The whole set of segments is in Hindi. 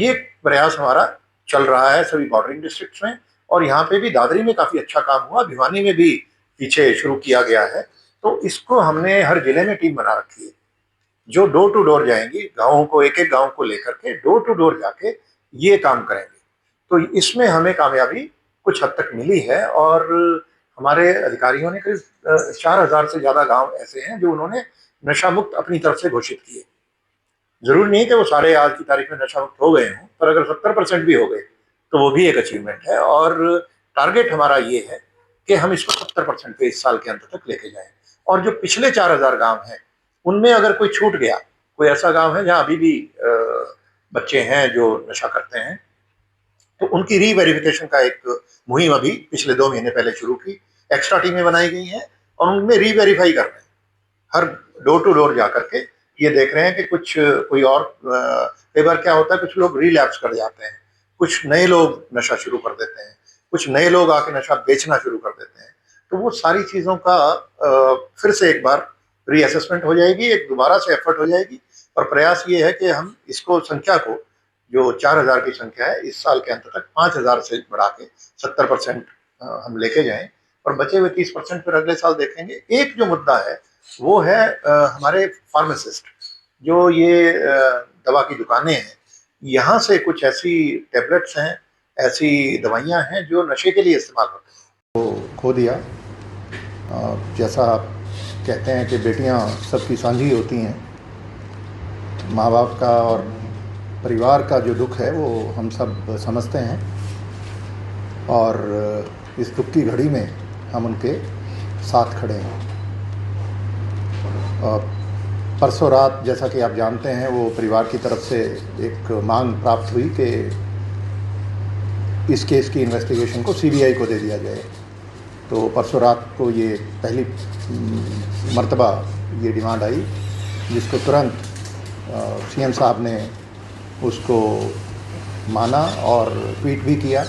ये प्रयास हमारा चल रहा है सभी बॉर्डरिंग डिस्ट्रिक्ट्स में, और यहाँ पे भी दादरी में काफी अच्छा काम हुआ, भिवानी में भी पीछे शुरू किया गया है। तो इसको हमने हर जिले में टीम बना रखी है जो डोर टू डोर जाएंगी, गाँवों को, एक एक गाँव को लेकर के डोर टू डोर जाके ये काम करेंगे। तो इसमें हमें कामयाबी कुछ हद तक मिली है, और हमारे अधिकारियों ने करीब 4,000 से ज्यादा गांव ऐसे हैं जो उन्होंने नशा मुक्त अपनी तरफ से घोषित किए। जरूरी नहीं कि वो सारे आज की तारीख में नशा मुक्त हो गए हों, पर अगर 70% भी हो गए तो वो भी एक अचीवमेंट है। और टारगेट हमारा ये है कि हम इसको 70% पे इस साल के अंत तक लेके जाएं। और जो पिछले 4,000 गांव हैं उनमें अगर कोई छूट गया, कोई ऐसा गांव है जहां अभी भी बच्चे हैं जो नशा करते हैं, तो उनकी रीवेरिफिकेशन का एक मुहिम अभी पिछले 2 महीने पहले शुरू की। एक्स्ट्रा टीमें बनाई गई हैं और उनमें रीवेरीफाई कर रहे हैं, हर डोर टू डोर जाकर के ये देख रहे हैं कि कुछ कोई और, कई बार क्या होता है कुछ लोग रिलैप्स कर जाते हैं, कुछ नए लोग नशा शुरू कर देते हैं, कुछ नए लोग आके नशा बेचना शुरू कर देते हैं। तो वो सारी चीज़ों का फिर से एक बार रीअसेसमेंट हो जाएगी, एक दोबारा से एफर्ट हो जाएगी। और प्रयास ये है कि हम इसको संख्या को, जो 4,000 की संख्या है, इस साल के अंत तक 5,000 से बढ़ा के 70% हम लेके जाएं, और बचे हुए 30% फिर अगले साल देखेंगे। एक जो मुद्दा है वो है हमारे फार्मासिस्ट, जो ये दवा की दुकानें हैं, यहाँ से कुछ ऐसी टेबलेट्स हैं, ऐसी दवाइयाँ हैं जो नशे के लिए इस्तेमाल होते हैं, तो खो दिया। जैसा आप कहते हैं कि बेटियाँ सबकी साझी होती हैं, माँ बाप का और परिवार का जो दुख है वो हम सब समझते हैं, और इस दुख की घड़ी में हम उनके साथ खड़े हैं। परसों रात, जैसा कि आप जानते हैं, वो परिवार की तरफ से एक मांग प्राप्त हुई कि इस केस की इन्वेस्टिगेशन को सीबीआई को दे दिया जाए। तो परसों रात को ये पहली मर्तबा ये डिमांड आई, जिसको तुरंत सीएम साहब ने उसको माना और ट्वीट भी किया।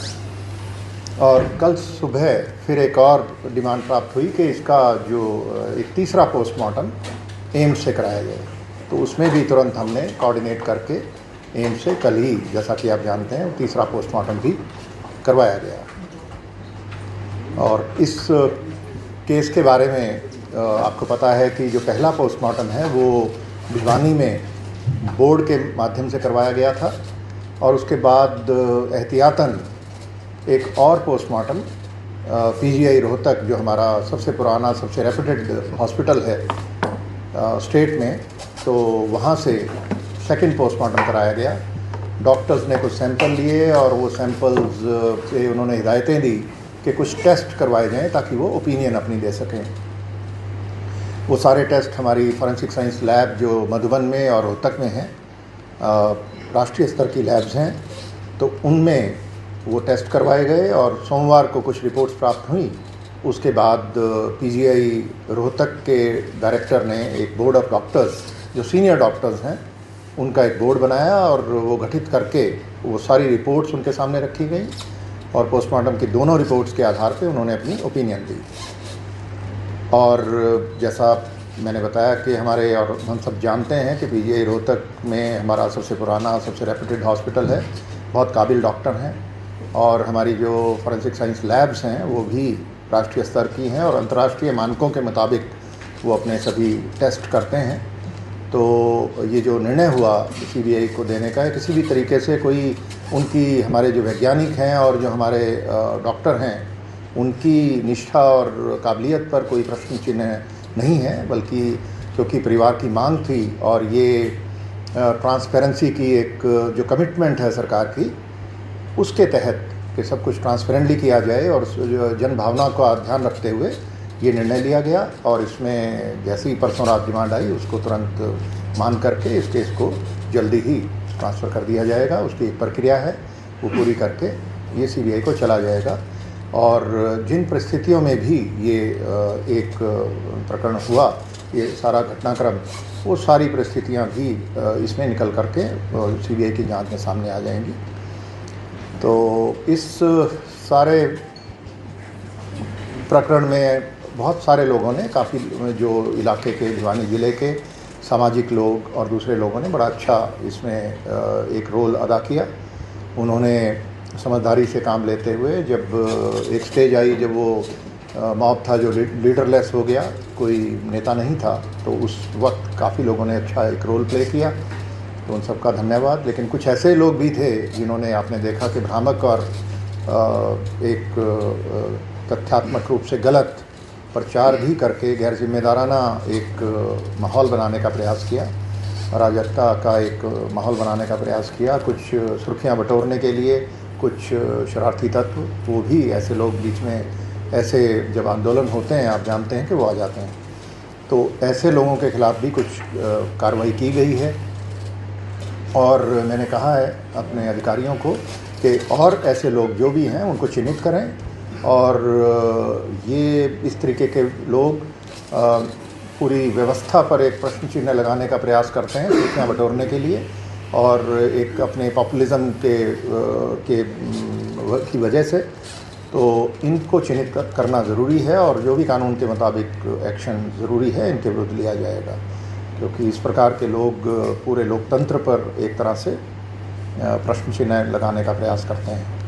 और कल सुबह फिर एक और डिमांड प्राप्त हुई कि इसका जो एक तीसरा पोस्टमार्टम एम्स से कराया जाए। तो उसमें भी तुरंत हमने कोऑर्डिनेट करके एम्स से कल ही, जैसा कि आप जानते हैं, तीसरा पोस्टमार्टम भी करवाया गया। और इस केस के बारे में आपको पता है कि जो पहला पोस्टमार्टम है वो भिवानी में बोर्ड के माध्यम से करवाया गया था, और उसके बाद एहतियातन एक और पोस्टमार्टम पीजीआई रोहतक, जो हमारा सबसे पुराना, सबसे रेप्यूटेड हॉस्पिटल है स्टेट में, तो वहाँ से सेकंड पोस्टमार्टम कराया गया। डॉक्टर्स ने कुछ सैंपल लिए और वो सैंपल्स से उन्होंने हिदायतें दी कि कुछ टेस्ट करवाए जाएं ताकि वो ओपिनियन अपनी दे सकें। वो सारे टेस्ट हमारी फॉरेंसिक साइंस लैब जो मधुबन में और रोहतक में हैं, राष्ट्रीय स्तर की लैब्स हैं, तो उनमें वो टेस्ट करवाए गए और सोमवार को कुछ रिपोर्ट्स प्राप्त हुई। उसके बाद पीजीआई रोहतक के डायरेक्टर ने एक बोर्ड ऑफ डॉक्टर्स, जो सीनियर डॉक्टर्स हैं, उनका एक बोर्ड बनाया और वो गठित करके वो सारी रिपोर्ट्स उनके सामने रखी गई, और पोस्टमार्टम की दोनों रिपोर्ट्स के आधार पे उन्होंने अपनी ओपिनियन दी। और जैसा मैंने बताया कि हमारे, और हम सब जानते हैं कि पीजीआई रोहतक में हमारा सबसे पुराना, सबसे रेप्यूटेड हॉस्पिटल है, बहुत काबिल डॉक्टर हैं, और हमारी जो फॉरेंसिक साइंस लैब्स हैं वो भी राष्ट्रीय स्तर की हैं और अंतर्राष्ट्रीय मानकों के मुताबिक वो अपने सभी टेस्ट करते हैं। तो ये जो निर्णय हुआ सीबीआई को देने का, किसी भी तरीके से कोई उनकी, हमारे जो वैज्ञानिक हैं और जो हमारे डॉक्टर हैं, उनकी निष्ठा और काबिलियत पर कोई प्रश्न चिन्ह नहीं है, बल्कि क्योंकि परिवार की मांग थी और ये ट्रांसपेरेंसी की एक जो कमिटमेंट है सरकार की, उसके तहत कि सब कुछ ट्रांसपेरेंटली किया जाए और जन भावना का ध्यान रखते हुए ये निर्णय लिया गया। और इसमें जैसे ही परसों रात डिमांड आई, उसको तुरंत मान करके इस केस को जल्दी ही ट्रांसफ़र कर दिया जाएगा। उसकी एक प्रक्रिया है, वो पूरी करके ये सीबीआई को चला जाएगा। और जिन परिस्थितियों में भी ये एक प्रकरण हुआ, ये सारा घटनाक्रम, वो सारी परिस्थितियां भी इसमें निकल करके सीबीआई की जांच में सामने आ जाएंगी। तो इस सारे प्रकरण में बहुत सारे लोगों ने, काफ़ी जो इलाके के, भिवानी ज़िले के सामाजिक लोग और दूसरे लोगों ने बड़ा अच्छा इसमें एक रोल अदा किया। उन्होंने समझदारी से काम लेते हुए जब एक स्टेज आई जब वो मॉब था जो लीडरलेस हो गया, कोई नेता नहीं था, तो उस वक्त काफ़ी लोगों ने अच्छा एक रोल प्ले किया, तो उन सबका धन्यवाद। लेकिन कुछ ऐसे लोग भी थे जिन्होंने आपने देखा कि भ्रामक और एक तथ्यात्मक रूप से गलत प्रचार भी करके गैर जिम्मेदाराना एक माहौल बनाने का प्रयास किया, अराजकता का एक माहौल बनाने का प्रयास किया, कुछ सुर्खियां बटोरने के लिए कुछ शरारती तत्व, वो भी ऐसे लोग बीच में, ऐसे जब आंदोलन होते हैं आप जानते हैं कि वो आ जाते हैं, तो ऐसे लोगों के खिलाफ भी कुछ कार्रवाई की गई है। और मैंने कहा है अपने अधिकारियों को कि और ऐसे लोग जो भी हैं उनको चिन्हित करें, और ये इस तरीके के लोग पूरी व्यवस्था पर एक प्रश्न चिन्ह लगाने का प्रयास करते हैं सूचना बटोरने के लिए, और एक अपने पॉपुलिज्म की वजह से, तो इनको चिन्हित करना ज़रूरी है, और जो भी कानून के मुताबिक एक्शन ज़रूरी है इनके विरुद्ध लिया जाएगा, क्योंकि इस प्रकार के लोग पूरे लोकतंत्र पर एक तरह से प्रश्न चिन्ह लगाने का प्रयास करते हैं।